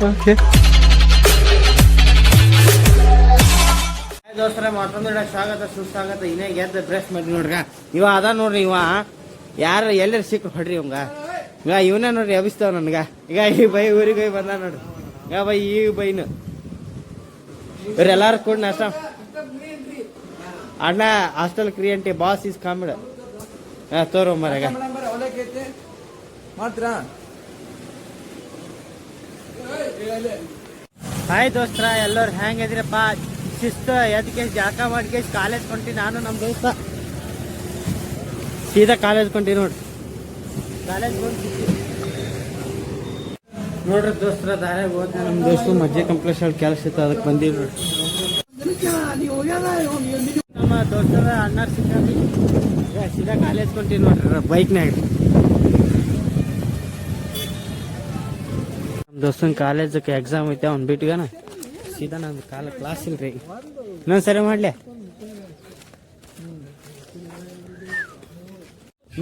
Okay ದೋಸ್ತರ ಮತ್ತೊಂದು ಸ್ವಾಗತ ಸುಸ್ವಾಗತ. ಇನ್ನೇ ಗೆದ್ದ ಬ್ರಷ್ ಮಾಡಿ ನೋಡ್ರಿ. ಇವ ಅದ ನೋಡ್ರಿ, ಇವ ಯಾರು ಎಲ್ಲರೂ ಸಿಕ್ ಹೊಡ್ರಿ ಇವಂಗ. ಈಗ ಇವನೇ ನೋಡ್ರಿ ಅಭಿಸ್ತಾವ ನನ್ಗ. ಈಗ ಈ ಬೈ ಊರಿಗೆ ಹೋಗಿ ಬಂದ ನೋಡ್ರಿ. ಈಗ ಬೈ ಈ ಬೈನು ಇವ್ರೆಲ್ಲಾರು ಕೂಡ ನಾಷ್ಟ ಅಣ್ಣ ಹಾಸ್ಟೆಲ್ ಕ್ರಿಯಂಟಿ ಬಾಸ್ ಇಸ್ ಕಾಮಿಡ್ ತೋರು ಮರಗ ಮಾತ್ರ. ಹಾಯ್ ದೋಸ್ತರ, ಎಲ್ಲರೂ ಹೆಂಗಿದ್ರಪ್ಪ? ಶಿಸ್ತು ಎದಕ್ಕೆ ಜಾಕ ಮಾಡ್ಕೆ ಕಾಲೇಜ್ ಕೊಂಟಿ. ನಾನು ನಮ್ಮ ದೋಸ್ತ ಸೀದಾ ಕಾಲೇಜ್ ಕೊಂಟಿ ನೋಡ್ರಿ. ಕಾಲೇಜ್ ನೋಡ್ರಿ ದೋಸ್ತರ, ದಾರ್ಯಾಗ ಹೋದ ನಮ್ಮ ದೋಸ್ತು ಮಜ್ಜೆ ಕಂಪ್ಲೇಸ್ ಕೆಲಸ ಇತ್ತು, ಅದಕ್ಕೆ ಬಂದಿವಿ ನೋಡ್ರಿ. ನಮ್ಮ ದೋಸ್ತರ ಅಣ್ಣ ಸಿಕ್ಕಿ ಸೀದಾ ಕಾಲೇಜ್ ಕೊಂಟಿ ನೋಡ್ರಿ ಬೈಕ್ನಾಗ. ನಮ್ಮ ದೋಸ್ತನ ಕಾಲೇಜಕ್ಕೆ ಎಕ್ಸಾಮ್ ಐತೆ, ಅವ್ನು ಬಿಟ್ಗನ ಸೀದಾ ನಂದು ಕ್ಲಾಸ್ ಇಲ್ರಿ. ಇನ್ನೊಂದು ಸರಿ ಮಾಡ್ಲಿ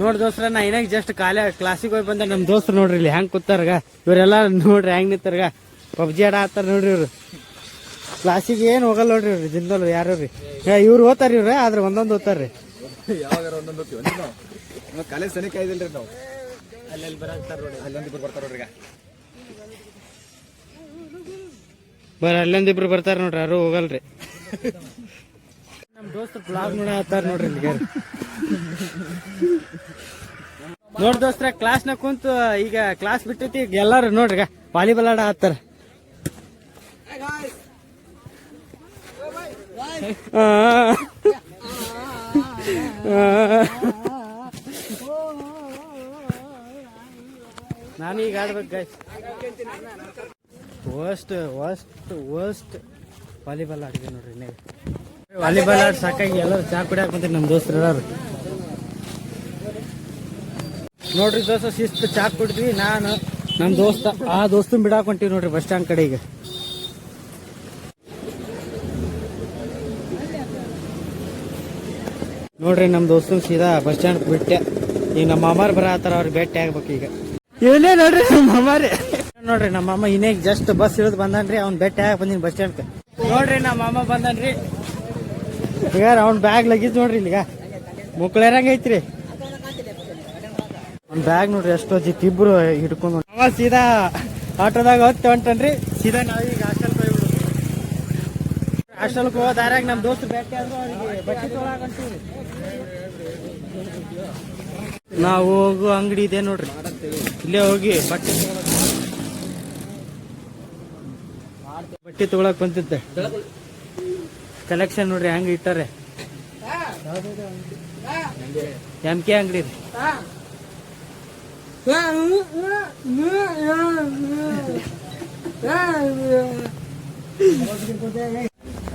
ನೋಡ್ ದೋಸ್ರ. ನಾ ಏನಾಗ ಜಸ್ಟ್ ಕ್ಲಾಸಿಗೆ ಹೋಗಿ ಬಂದ. ನಮ್ ದೋಸ್ತರು ನೋಡ್ರಿ ಇಲ್ಲಿ ಹೆಂಗ್ ಕೂತಾರಗ. ಇವರೆಲ್ಲ ನೋಡ್ರಿ ಹೆಂಗ್ ನಿಂತಾರಗ, ಪಬ್ಜಿ ಆಡ ಆತಾರ ನೋಡ್ರಿ. ಇವ್ರು ಕ್ಲಾಸಿಗೆ ಏನ್ ಹೋಗಲ್ಲ ನೋಡ್ರಿ. ಇವ್ರು ಜಿಂದಲ್ ಯಾರು ರೀ ಇವ್ರು ಓದ್ತಾರ. ಇವ್ರ ಆದ್ರೆ ಒಂದೊಂದು ಓದ್ತಾರ್ರಿ. ಯಾವಾಗ ಒಂದೊಂದು ಕಾಲೇಜ್ ಸನಿಕ ಇದಿಲ್ರಿ ನಾವು. ಅಲ್ಲೆಲ್ಲಿ ಬರಾಕ್ತಾರ ನೋಡಿ, ಅಲ್ಲೊಂದಿಬ್ರು ಬರ್ತಾರ ನೋಡ್ರಿ. ಅಲ್ಲೊಂದಿಬ್ರು ಬರ್ತಾರ ನೋಡ್ರಿ, ಯಾರು ಹೋಗಲ್ರಿ. ನಮ್ ದೋಸ್ತರು ಬ್ಲಾಗ್ ನೋಡ ಹತ್ತಾರ ನೋಡ್ರಿ ಇಲ್ಲಿಗೆ. ನೋಡ್ ದೋಸ್ತ್ರ, ಕ್ಲಾಸ್ನಾಗ ಕುಂತು ಈಗ ಕ್ಲಾಸ್ ಬಿಟ್ಟೈತಿ. ಈಗ ಎಲ್ಲಾರು ನೋಡ್ರಿ ವಾಲಿಬಾಲ್ ಆಡ ಹತ್ತಾರ. ನಾನೀಗ ಆಡ್ಬೇಕು ಗೈಸ್. ವರ್ಸ್ಟ್ ವಾಲಿಬಾಲ್ ಆಡಿದೆ ನೋಡ್ರಿ. ನೀವು ವಾಲಿಬಾಲ್ ಆಡಿ ಸಾಕಾಗಿ ಎಲ್ಲರೂ ಚಾ ಕುಡಿಯಾಕ ಬಂದ್ರಿ ನಮ್ಮ ದೋಸ್ತರು ಎಲ್ಲಾರು ನೋಡ್ರಿ. ದೋಸ್ತ ಶಿಸ್ತು ಚಾ ಕುಡಿದ್ವಿ. ನಾನು ನಮ್ಮ ದೋಸ್ತ ಆ ದೋಸ್ತನ್ ಬಿಡಾಕ್ ಹೊಂಟಿವಿ ನೋಡ್ರಿ ಬಸ್ ಸ್ಟ್ಯಾಂಡ್ ಕಡೆ. ಈಗ ನೋಡ್ರಿ ನಮ್ಮ ದೋಸ್ತನ್ ಸೀದಾ ಬಸ್ ಸ್ಟ್ಯಾಂಡ್ ಬಿಟ್ಟೆ. ಈಗ ನಮ್ಮ ಅಮ್ಮಾರ್ ಬರತ್ತಾರ, ಅವ್ರಿಗೆ ಭೇಟಿ ಆಗ್ಬೇಕು. ಈಗ ಇವನೇ ನೋಡ್ರಿ ನಮ್ಮ ಅಮ್ಮಾರಿ. ನೋಡ್ರಿ ನಮ್ಮ ಅಮ್ಮ ಇನ್ನೇಗ ಜಸ್ಟ್ ಬಸ್ ಇಳಿದು ಬಂದನ್ರಿ. ಅವ್ನ್ ಭೇಟಿ ಆಗ ಬಂದಿನಿ ಬಸ್ ಸ್ಟ್ಯಾಂಡ್. ನೋಡ್ರಿ ನಮ್ಮ ಅಮ್ಮ ಬಂದನ್ರಿ. ಈಗ ಅವ್ನ ಬ್ಯಾಗ್ ಲಗೇಜ್ ನೋಡ್ರಿ ಇಲ್ಲಿಗ ಮುಕ್ಳೇರಂಗ ಐತ್ರಿ. ಅವ್ನ ಬ್ಯಾಗ್ ನೋಡ್ರಿ ಎಷ್ಟು ವಜ್ಜಿತ್ತು. ಇಬ್ರು ಹಿಡ್ಕೊಂಡು ಅಮ್ಮ ಸೀದಾ ಆಟೋದಾಗ ಹೊತ್ತು ಹೊಂಟನ್ರಿ. ಸೀದಾ ನಾವೀಗ ಹಾಸ್ಟೆಲ್ ಹೋಗ್ಬಿಡು. ಹಾಸ್ಟೆಲ್ಗೆ ಹೋದ ದಾರ್ಯಾಗ ನಮ್ಮ ದೋಸ್ತು ಭೇಟಿ ಆದ್ರು, ಅವ್ರಿಗೆ ಬಟ್ಟೆ ತೊಗೊಳಕ್ ಹೊಂಟೀವಿ. ನಾವು ಹೋಗೋ ಅಂಗಡಿ ಇದೆ ನೋಡ್ರಿ, ಇಲ್ಲೇ ಹೋಗಿ ಬಟ್ಟೆ ತಗೊಳಕ್ ಬಂತಿದ್ದೆ. ಕಲೆಕ್ಷನ್ ನೋಡ್ರಿ ಹೆಂಗ ಇಟ್ಟಾರೆ. MK ಅಂಗಡಿ ರೀ.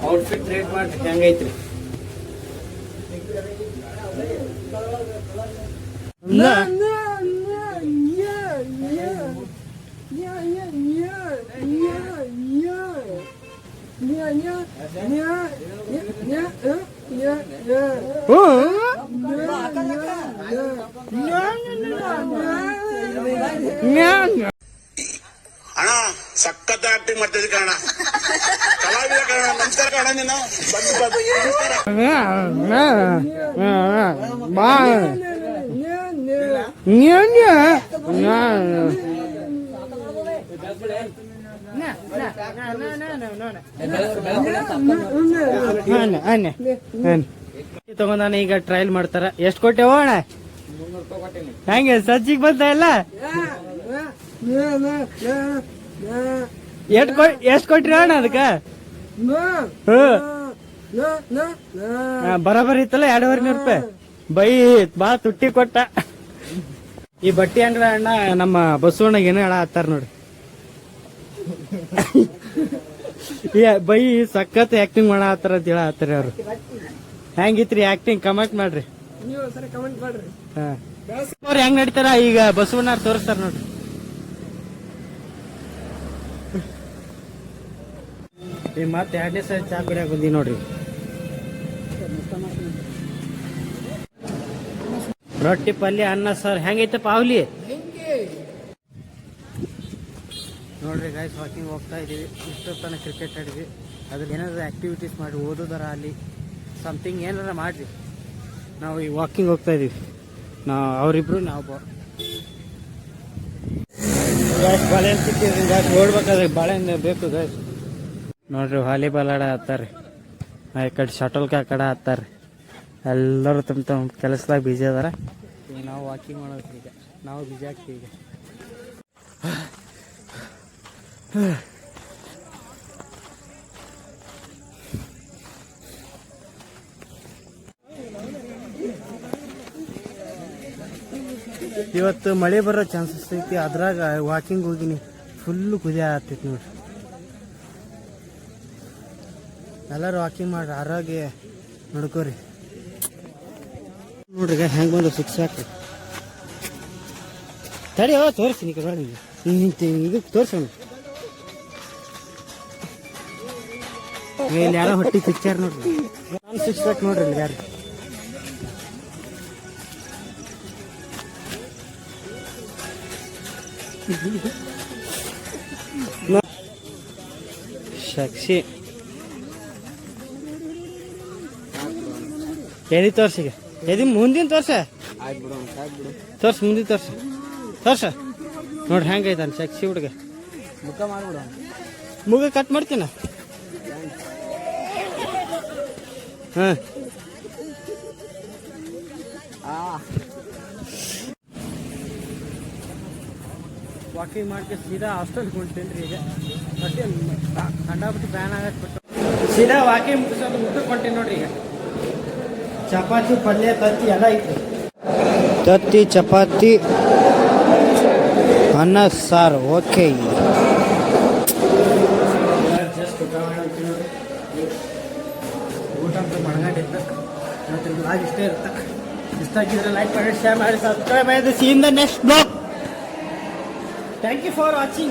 ಔಟ್ಫಿಟ್ ರೇಟ್ ಮಾಡ್ರಿ ಹೆಂಗೈತ್ರಿ. ಅಣ್ಣ ಸಖತ್ ಆಕ್ಟಿಂಗ್ ಮಾಡ್ತಿದ್ದೆ ಕಣ, ಕಲಾವಿದ ಕಣ. ನಮಸ್ಕಾರ ಕಣ, ನೀನು ತಗೊಂಡಾನ. ಈಗ ಟ್ರಯಲ್ ಮಾಡ್ತಾರ. ಎಷ್ಟ್ ಕೊಟ್ಟೆವ ಅಣ್ಣ? ಹೆಂಗೆ ಸಜ್ಜಿಗೆ ಬಂತ ಎಲ್ಲ? ಎಷ್ಟ್ ಕೊಟ್ರಿ ಅಣ್ಣ ಅದಕ್ಕ? ಬರಾಬರಿ ಇತ್ತಲ್ಲ 2,500 ರೂಪಾಯಿ. ಬೈ ಬಾ ತುಟ್ಟಿ ಕೊಟ್ಟ. ಈ ಬಟ್ಟಿ ಅಂಗಡಿ ಅಣ್ಣ ನಮ್ಮ ಬಸವಣ್ಣಗೆ ಏನೋ ಹೇಳ ಹತ್ತಾರ ನೋಡ್ರಿ. ಬೈ ಸಖತ್ ಆಕ್ಟಿಂಗ್ ಮಾಡ ಹತ್ತಾರ ಅಂತ ಹೇಳ ಹತ್ತಾರ ಅವ್ರು. ಹೆಂಗಿತ್ರಿ ಆಕ್ಟಿಂಗ್? ಕಮೆಂಟ್ ಮಾಡ್ರಿ. ಅವ್ರು ಹೆಂಗ್ ನಡೀತಾರ ಈಗ ಬಸವಣ್ಣ ತೋರಿಸ್ತಾರ ನೋಡ್ರಿ. ಮತ್ತೆ 2ನೇ ಸರಿ ಚಾ ಕುಡಿಯಾಕ ಬಂದಿ ನೋಡ್ರಿ. ರೊಟ್ಟಿ ಪಲ್ಯ ಅನ್ನ ಸರ್ ಹೆಂಗೈತಪ್ಪ ಅವಲಿ? ನೋಡ್ರಿ ಗಾಯ್ಸ್ ವಾಕಿಂಗ್ ಹೋಗ್ತಾ ಇದ್ದೀವಿ. ಇಷ್ಟೊತ್ತು ತನಕ ಕ್ರಿಕೆಟ್ ಆಡಿದ್ವಿ. ಅದ್ರಲ್ಲಿ ಏನಾದ್ರು ಆ್ಯಕ್ಟಿವಿಟೀಸ್ ಮಾಡಿ ಓದೋದರ ಅಲ್ಲಿ ಸಮಥಿಂಗ್ ಏನಾರ ಮಾಡಿರಿ. ನಾವು ಈ ವಾಕಿಂಗ್ ಹೋಗ್ತಾ ಇದ್ದೀವಿ. ಅವರಿಬ್ರು ನಾವು ಗಾಯ್ಸ್ ಬಾಳೆಹಣ್ಣು ಸಿಕ್ಕಿದ್ರಿ ಗಾಯ್ಸ್. ಓಡ್ಬೇಕಾದ್ರೆ ಬಾಳೆಹಣ್ಣು ಬೇಕು ಗಾಯ್ಸ್. ನೋಡ್ರಿ ವಾಲಿಬಾಲ್ ಆಡ ಹತ್ತಾರೆ, ಈ ಕಡೆ ಶಟಲ್ ಕಾಕ್ ಆಡ ಹತ್ತಾರೆ. ಎಲ್ಲರೂ ತಮ್ಮ ತಮ್ಮ ಕೆಲಸದಾಗ ಬಿಜಿ ಅದಾರ. ಈಗ ನಾವು ವಾಕಿಂಗ್ ಮಾಡೋದು. ಈಗ ನಾವು ಬಿಜಿ ಆಗ್ತೀವಿ. ಈಗ ಇವತ್ತು ಮಳೆ ಬರೋ ಚಾನ್ಸಸ್ ಐತಿ. ಅದ್ರಾಗ ವಾಕಿಂಗ್ ಹೋಗಿನಿ, ಫುಲ್ಲು ಕುದಿಯ ಆಗ್ತೈತಿ ನೋಡ್ರಿ. ಎಲ್ಲರೂ ವಾಕಿಂಗ್ ಮಾಡ್ರಿ, ಆರೋಗ್ಯ ನೋಡ್ಕೋರಿ. ನೋಡ್ರಿ ಹೆಂಗೆ ಬಂದು ಸಿಕ್ಸ್ ಹಾಕಿ ತಡಿ ತೋರಿಸ್ತೀನಿ ಇದು ತೋರಿಸೋಣ. ಇಲ್ಲಿ ಯಾರೋ ಹೊಟ್ಟಿ ಪಿಕ್ಚರ್ ನೋಡ್ರಿ. ನಾನು ಸಿಕ್ಸ್ ಪ್ಯಾಕ್ ನೋಡ್ರಿ ಇಲ್ಲಿ ಯಾರು. ಶಕ್ಷಿ ಎದಿ ತೋರ್ಸಿಗೆ ಎದಿ ಮುಂದಿನ ತೋರ್ಸ ತೋರ್ಸ ಮುಂದಿನ ತೋರ್ಸ ನೋಡ್ರಿ ಹೆಂಗೈತಾನ ಶಕ್ಷಿ ಹುಡುಗ. ಮುಖ ಮಾಡ್ಬಿಡು. ಮುಗ ಕಟ್ ಮಾಡ್ತೀನ. ಹಾಂ ವಾಕಿಂಗ್ ಮಾಡ್ಕೆ ಸೀದಾ ಹಾಸ್ಟೆಲ್ಗೆ ಹೊಂಟೇನ್ರಿ. ಈಗ ಮತ್ತೆ ಕಂಡಾಬಿಟ್ಟು ಬ್ಯಾನ್ ಆಗಕ್ಕೆ ಸೀದಾ ವಾಕಿಂಗ್ ಮುಗಿಸೋದು ಊಟಕ್ಕೆ ಹೊಂಟೇನಿ ನೋಡ್ರಿ. ಈಗ ಚಪಾತಿ ಪಲ್ಯ ತತ್ತಿ ಎಲ್ಲ ಐತಿ. ತತ್ತಿ ಚಪಾತಿ ಅನ್ನ ಸಾರು. ಓಕೆ ಜಸ್ಟ್ ಊಟ ಮಾಡ್ತೀವಿ ನೋಡ್ರಿ. ಊಟ ಅಂತ ಮಣಗಾಡಿದ್ದ ಮತ್ತು ಬ್ಲಾಗ್ ಇಷ್ಟೇ ಇರುತ್ತೆ. ಇಷ್ಟ ಆಗಿದ್ರೆ ಲೈಕ್ ಮಾಡಿ, ಶೇರ್ ಮಾಡಿ, ಸಬ್ಸ್ಕ್ರೈಬ್ ಮಾಡಿ. C in the next blog. Thank you for watching.